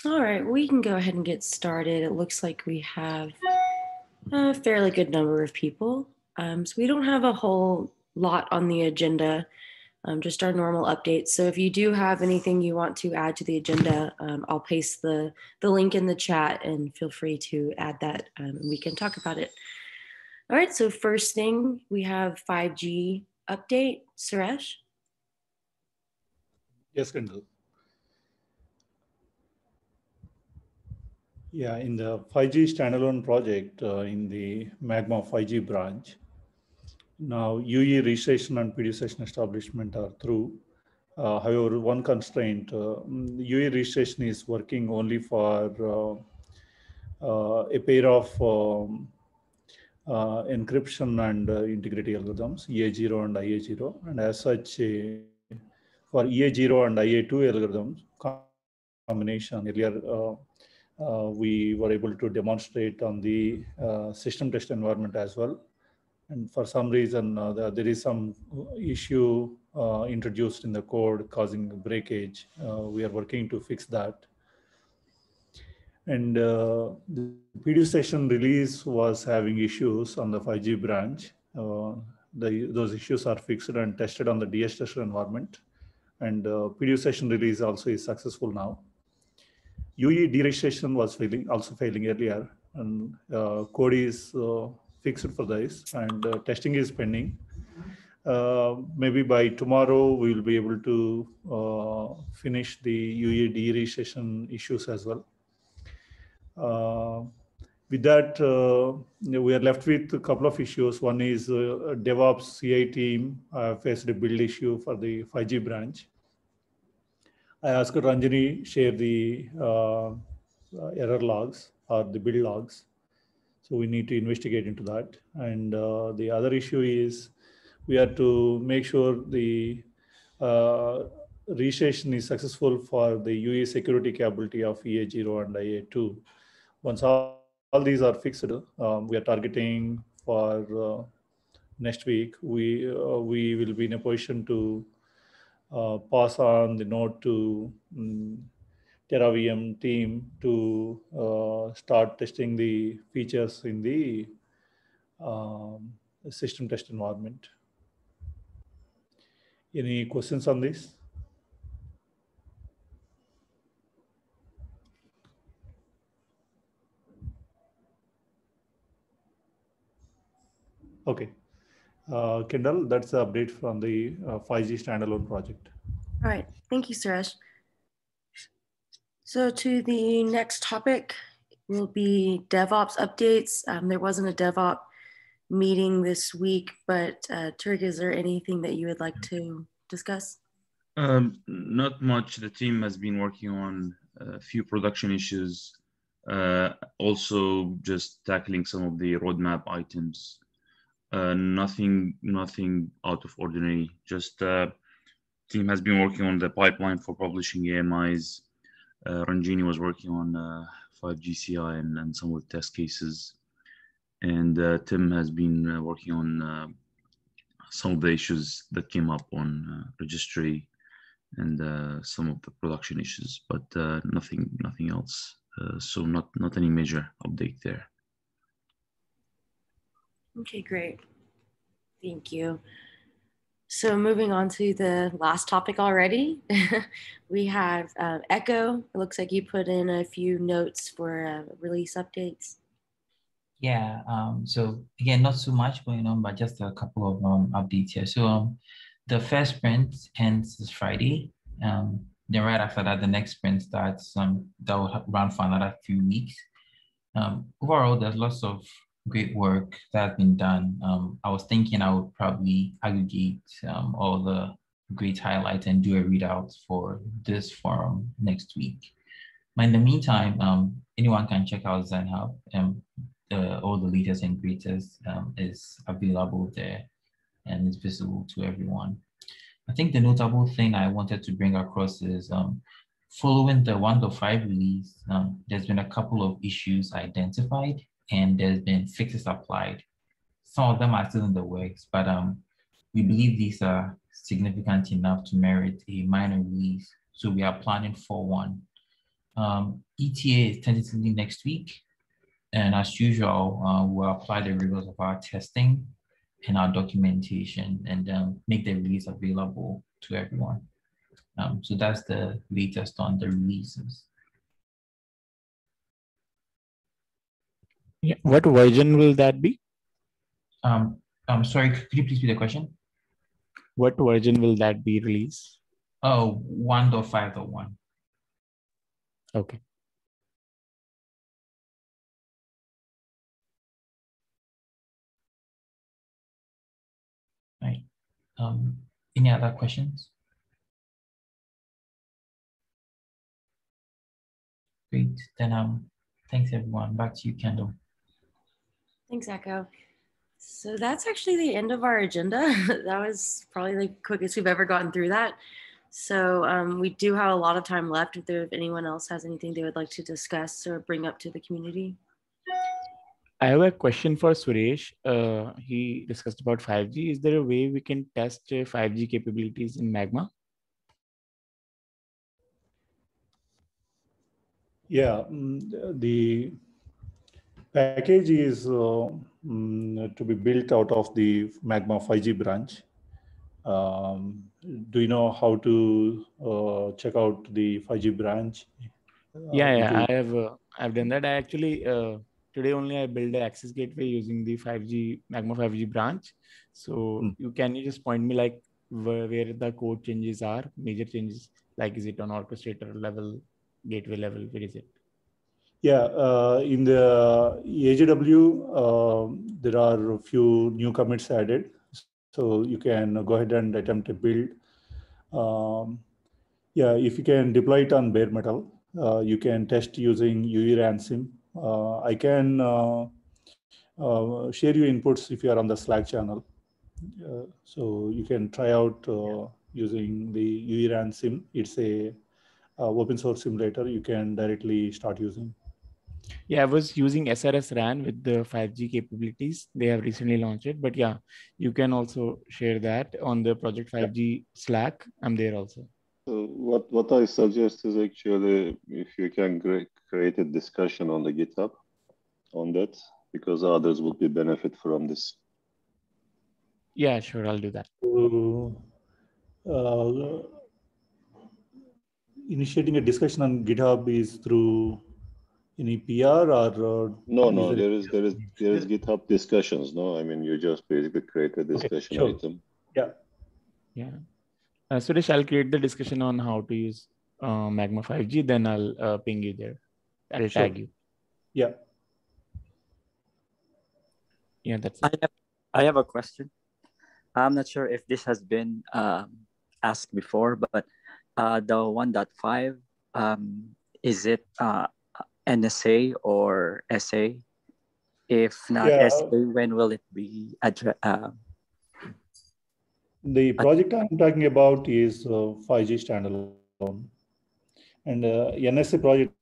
All right, we can go ahead and get started. It looks like we have a fairly good number of people. So we don't have a whole lot on the agenda, just our normal updates. So if you do have anything you want to add to the agenda, I'll paste the link in the chat and feel free to add that and we can talk about it. All right, so first thing, we have 5G update. Suresh? Yes, Kendall. Yeah, in the 5G standalone project in the Magma 5G branch, now UE registration and PD session establishment are through. However, one constraint, UE registration is working only for a pair of encryption and integrity algorithms, EA0 and IA0. And as such, for EA0 and IA2 algorithms combination, earlier we were able to demonstrate on the system test environment as well. And for some reason, there is some issue introduced in the code causing breakage. We are working to fix that. And the PD session release was having issues on the 5G branch. Those issues are fixed and tested on the DS tester environment. And PD session release also is successful now. UE deregistration was also failing earlier, and code is fixed for this, and testing is pending. Maybe by tomorrow we will be able to finish the UE deregistration issues as well. With that, we are left with a couple of issues. One is DevOps CI team faced a build issue for the 5G branch. I asked Ranjani share the error logs or the build logs. So we need to investigate into that. And the other issue is we have to make sure the registration is successful for the UE security capability of EA0 and IA2. Once all these are fixed, we are targeting for next week. We will be in a position to pass on the node to TerraVM team to start testing the features in the system test environment. Any questions on this? Okay. Kendall, that's the update from the 5G standalone project. All right, thank you, Suresh. So to the next topic will be DevOps updates. There wasn't a DevOps meeting this week, but Tariq, is there anything that you would like to discuss? Not much. The team has been working on a few production issues, also just tackling some of the roadmap items. Nothing out of ordinary. Just team has been working on the pipeline for publishing AMIs. Ranjini was working on 5G CI and some of the test cases. And Tim has been working on some of the issues that came up on registry and some of the production issues, but nothing else. So not any major update there. Okay, great. Thank you. So moving on to the last topic already, we have Ekow. It looks like you put in a few notes for release updates. Yeah, so again, not so much going on, but just a couple of updates here. So the first sprint ends this Friday. Then right after that, the next sprint starts. That will run for another few weeks. Overall, there's lots of great work that has been done. I was thinking I would probably aggregate all the great highlights and do a readout for this forum next week. But in the meantime, anyone can check out ZenHub. All the latest and greatest is available there and is visible to everyone. I think the notable thing I wanted to bring across is following the 1.5 release, there's been a couple of issues identified and there's been fixes applied. Some of them are still in the works, but we believe these are significant enough to merit a minor release. So we are planning for one. ETA is tentatively next week. And as usual, we'll apply the rigors of our testing and our documentation and make the release available to everyone. So that's the latest on the releases. Yeah. What version will that be? I'm sorry, could you please repeat the question? What version will that be released? Oh, 1.5.1. Okay. Right. Any other questions? Great. Then thanks everyone. Back to you, Kendall. Thanks, Ekow. So that's actually the end of our agenda. That was probably the quickest we've ever gotten through that. So we do have a lot of time left if anyone else has anything they would like to discuss or bring up to the community. I have a question for Suresh. He discussed about 5G. Is there a way we can test 5G capabilities in Magma? Yeah, the package is to be built out of the Magma 5G branch. Do you know how to check out the 5G branch? Yeah, I've done that. I actually today only I built an access gateway using the 5G Magma 5G branch. So can you just point me like where the code changes are, major changes? Like is it on orchestrator level, gateway level? Where is it? Yeah, in the AJW, there are a few new commits added. So you can go ahead and attempt a build. Yeah, if you can deploy it on bare metal, you can test using UE ransom. I can share your inputs if you are on the Slack channel. So you can try out using the UE ransom. It's a open source simulator you can directly start using. Yeah, I was using SRS RAN with the 5G capabilities. They have recently launched it, but yeah, you can also share that on the Project 5G Slack. I'm there also. So what I suggest is actually if you can create a discussion on the GitHub on that, because others will be benefit from this. Yeah, sure, I'll do that. Initiating a discussion on GitHub is through any PR or no, there is GitHub discussions. No, I mean you just basically create a discussion item. Yeah. Suresh, I'll create the discussion on how to use Magma 5G. Then I'll ping you there. I'll tag you. Yeah. Yeah, that's it. I have a question. I'm not sure if this has been asked before, but the 1.5, is it NSA or SA? If not SA, when will it be addressed? The project I'm talking about is 5G standalone. And NSA project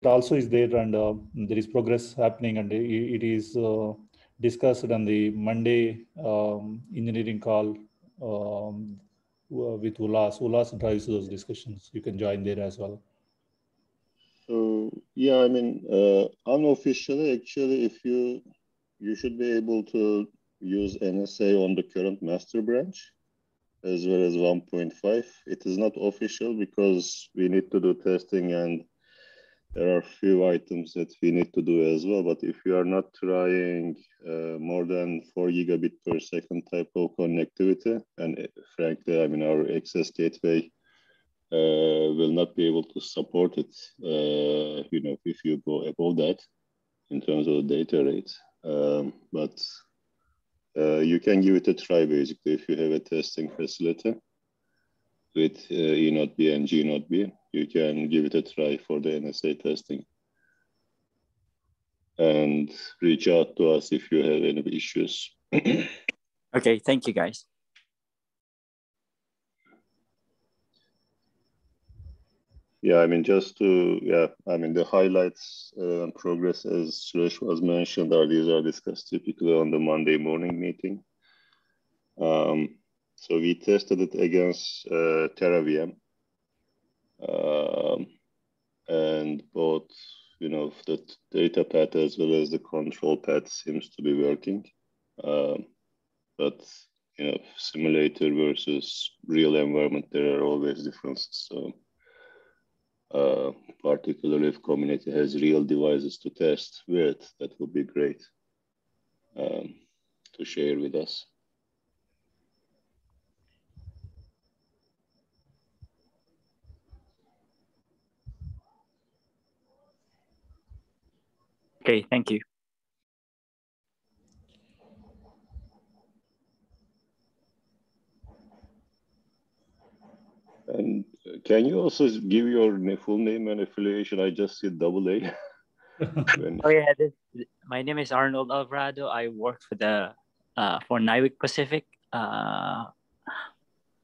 also is there, and there is progress happening, and it is discussed on the Monday engineering call with Ulas. Ulas drives those discussions. You can join there as well. So yeah, I mean, unofficially, actually, if you should be able to use NSA on the current master branch as well as 1.5. It is not official because we need to do testing and there are a few items that we need to do as well. But if you are not trying more than 4 gigabit per second type of connectivity, and frankly, I mean, our access gateway will not be able to support it, you know, if you go above that in terms of data rate. But you can give it a try, basically, if you have a testing facility with E node B and G node B, you can give it a try for the NSA testing. And reach out to us if you have any issues. Okay, thank you, guys. Yeah, I mean, just to, I mean, the highlights and progress, as Suresh was mentioned, these are discussed typically on the Monday morning meeting. So we tested it against TerraVM. and both, the data path as well as the control path seems to be working. But, simulator versus real environment, there are always differences. So, particularly if community has real devices to test with, that would be great to share with us. Okay, thank you. And can you also give your full name and affiliation? I just see double A. Oh yeah, my name is Arnold Alvarado. I work for for NIWIC Pacific.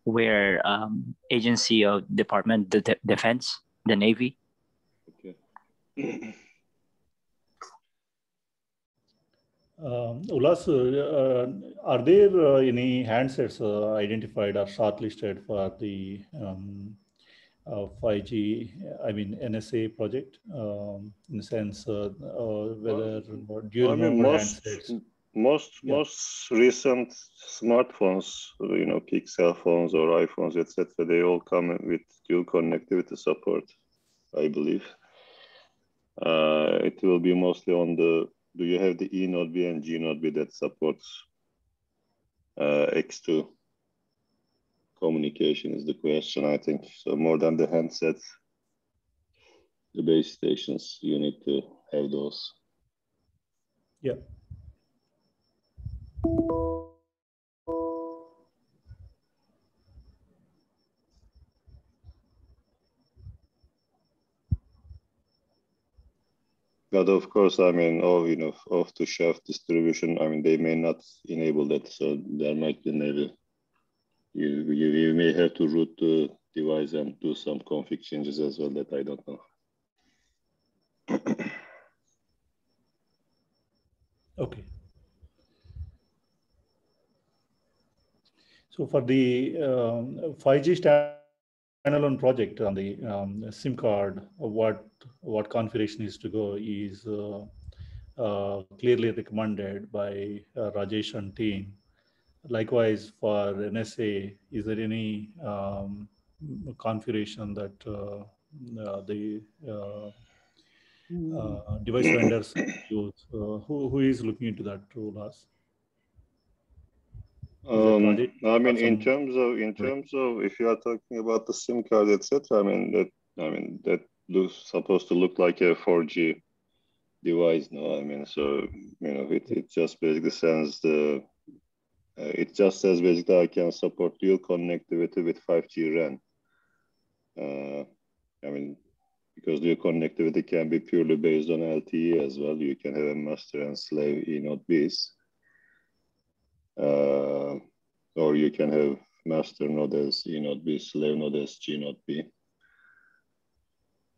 We're agency of Department of Defense, the Navy. Okay. Ulas, are there any handsets identified or shortlisted for the 5G, I mean NSA project? In the sense, whether do you remember handsets? Most recent smartphones, Pixel phones or iPhones, etc., they all come with dual connectivity support, I believe. It will be mostly on the, do you have the E Node B and G Node B that supports X2 communication is the question, I think. So more than the handsets, the base stations, you need to have those. Yeah. But of course, I mean, off-the-shelf distribution, I mean, they may not enable that. So there might be maybe, you may have to root the device and do some config changes as well that I don't know. Okay. So for the 5G standalone project on the SIM card, what configuration is to go is clearly recommended by Rajesh and team. Likewise, for NSA, is there any configuration that the device vendors use? Who is looking into that rule? I mean, in terms of if you are talking about the SIM card, etc., that looks supposed to look like a 4G device. No, I mean, so it just basically sends it just says basically I can support dual connectivity with 5G RAN. I mean, because dual connectivity can be purely based on LTE as well. You can have a master and slave E Node Bs. Or you can have master node as E Node B, slave node as G Node B,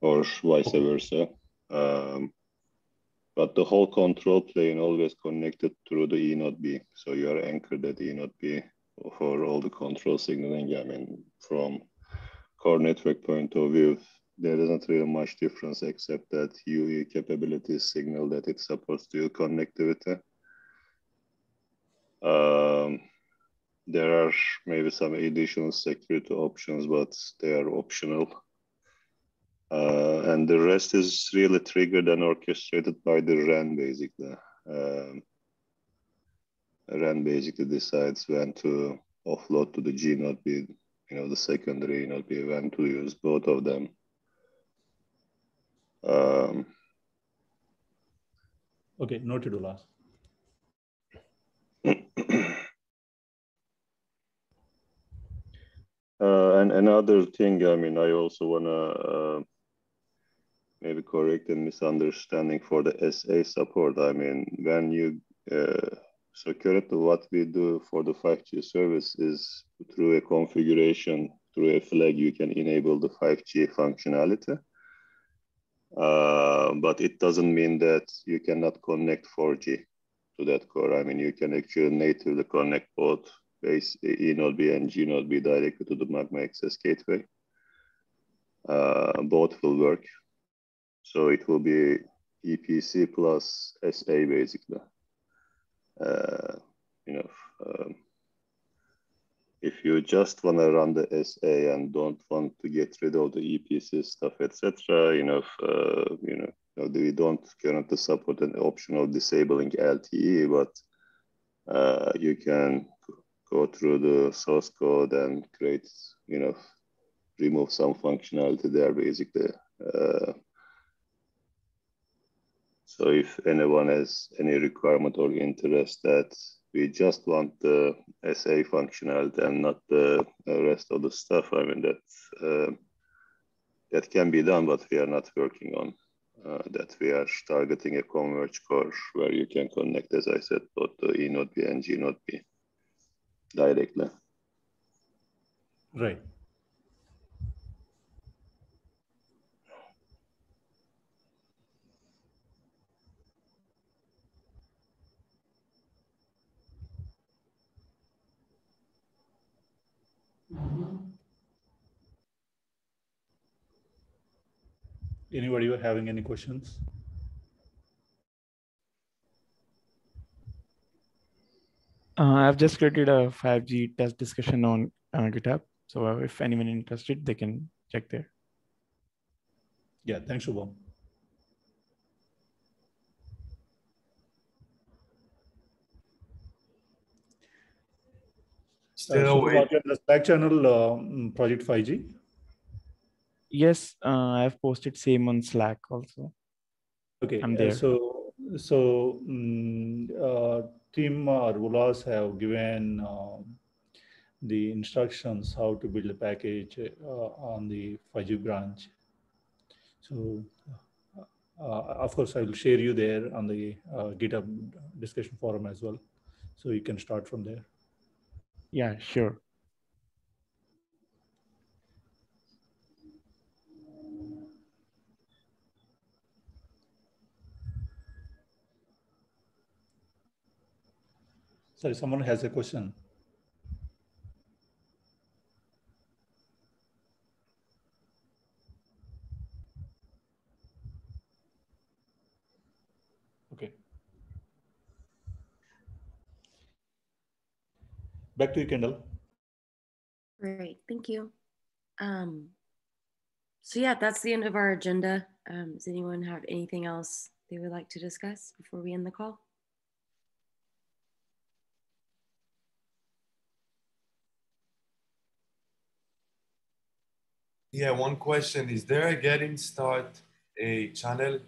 or vice versa. But the whole control plane always connected through the E Node B. So you are anchored at E Node B for all the control signaling. I mean, from core network point of view, there isn't really much difference except that UE capabilities signal that it supports dual connectivity. There are maybe some additional security options, but they are optional. And the rest is really triggered and orchestrated by the RAN, basically. RAN basically decides when to offload to the G Node B, the secondary Node B, when to use both of them. Okay, noted, Ulas. And another thing, I mean, I also want to maybe correct a misunderstanding for the SA support. I mean, when you, so currently what we do for the 5G service is through a configuration, through a flag, you can enable the 5G functionality. But it doesn't mean that you cannot connect 4G to that core. I mean, you can actually natively connect both base E Node B and G Node B directly to the Magma Access Gateway. Both will work. So it will be EPC plus SA basically. If you just want to run the SA and don't want to get rid of the EPC stuff, etc., we don't currently support an option of disabling LTE, but you can go through the source code and create, remove some functionality there basically. So if anyone has any requirement or interest that we just want the SA functionality and not the rest of the stuff, I mean, that can be done, but we are not working on that. We are targeting a converged core where you can connect, as I said, both the E node B and G node B directly. Right. Anybody having any questions? I've just created a 5G test discussion on GitHub. So if anyone interested, they can check there. Yeah, thanks, Shubham. Still Shubham, the Slack channel, Project 5G? Yes, I've posted same on Slack also. Okay, I'm there. Team or Ulas have given the instructions how to build a package on the 5G branch. So, of course, I will share you there on the GitHub discussion forum as well. So you can start from there. Yeah, sure. Sorry, someone has a question. Okay. Back to you, Kendall. Great, thank you. So yeah, that's the end of our agenda. Does anyone have anything else they would like to discuss before we end the call? Yeah, one question. Is there a getting start a channel?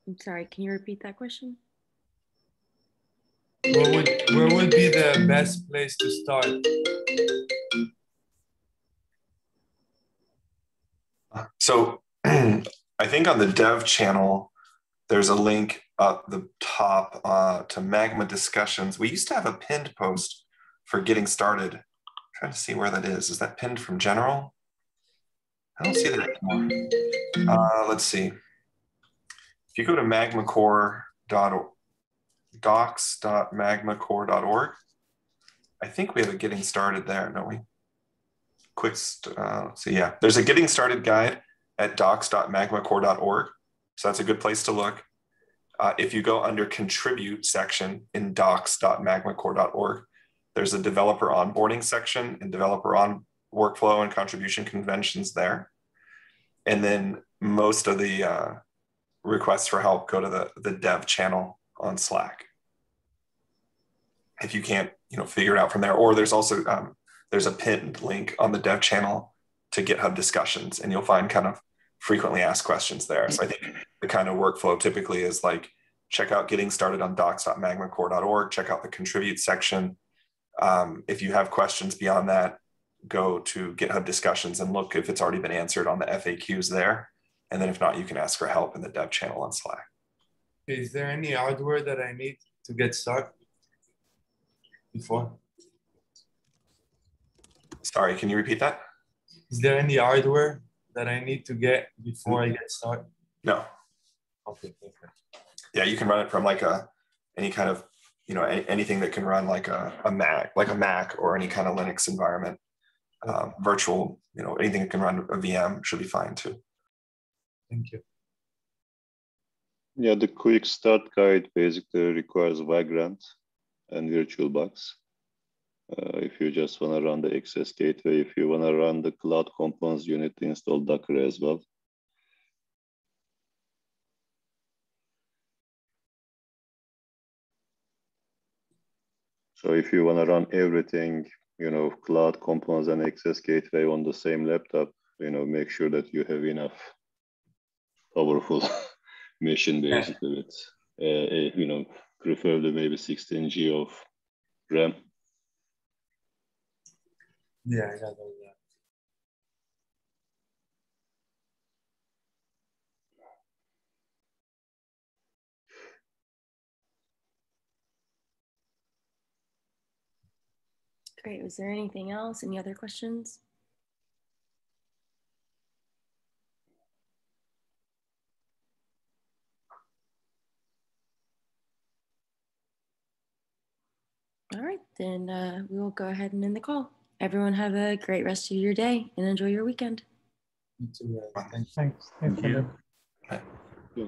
I'm sorry, can you repeat that question? Where would be the best place to start? So I think on the dev channel, there's a link up the top to Magma discussions. We used to have a pinned post for getting started. I'm trying to see where that is. Is that pinned from general? I don't see that anymore. Let's see. If you go to docs.magmacore.org, I think we have a getting started there, don't we? So yeah, there's a getting started guide at docs.magmacore.org. So that's a good place to look. If you go under contribute section in docs.magmacore.org, there's a developer onboarding section and developer on workflow and contribution conventions there. And then most of the requests for help go to the dev channel on Slack. If you can't, figure it out from there, or there's also there's a pinned link on the dev channel to GitHub discussions, and you'll find kind of frequently asked questions there. So I think the kind of workflow typically is like, check out getting started on docs.magmacore.org, check out the contribute section. If you have questions beyond that, go to GitHub discussions and look if it's already been answered on the FAQs there. And then if not, you can ask for help in the dev channel on Slack. Is there any hardware that I need to get started before? Sorry, can you repeat that? Is there any hardware that I need to get before I get started? No. Okay. Yeah, you can run it from like any kind of, anything that can run like a Mac or any kind of Linux environment. virtual, anything that can run a VM should be fine too. Thank you. Yeah, the quick start guide basically requires Vagrant and VirtualBox. If you just want to run the access gateway, if you want to run the cloud components, you need to install Docker as well. So if you want to run everything, cloud components and access gateway on the same laptop, make sure that you have enough powerful machine basically with, preferably maybe 16 GB of RAM. Yeah, I got that. Great. Was there anything else? Any other questions? All right, then we will go ahead and end the call. Everyone have a great rest of your day and enjoy your weekend. You too, guys. Thanks. Thank you. Yeah.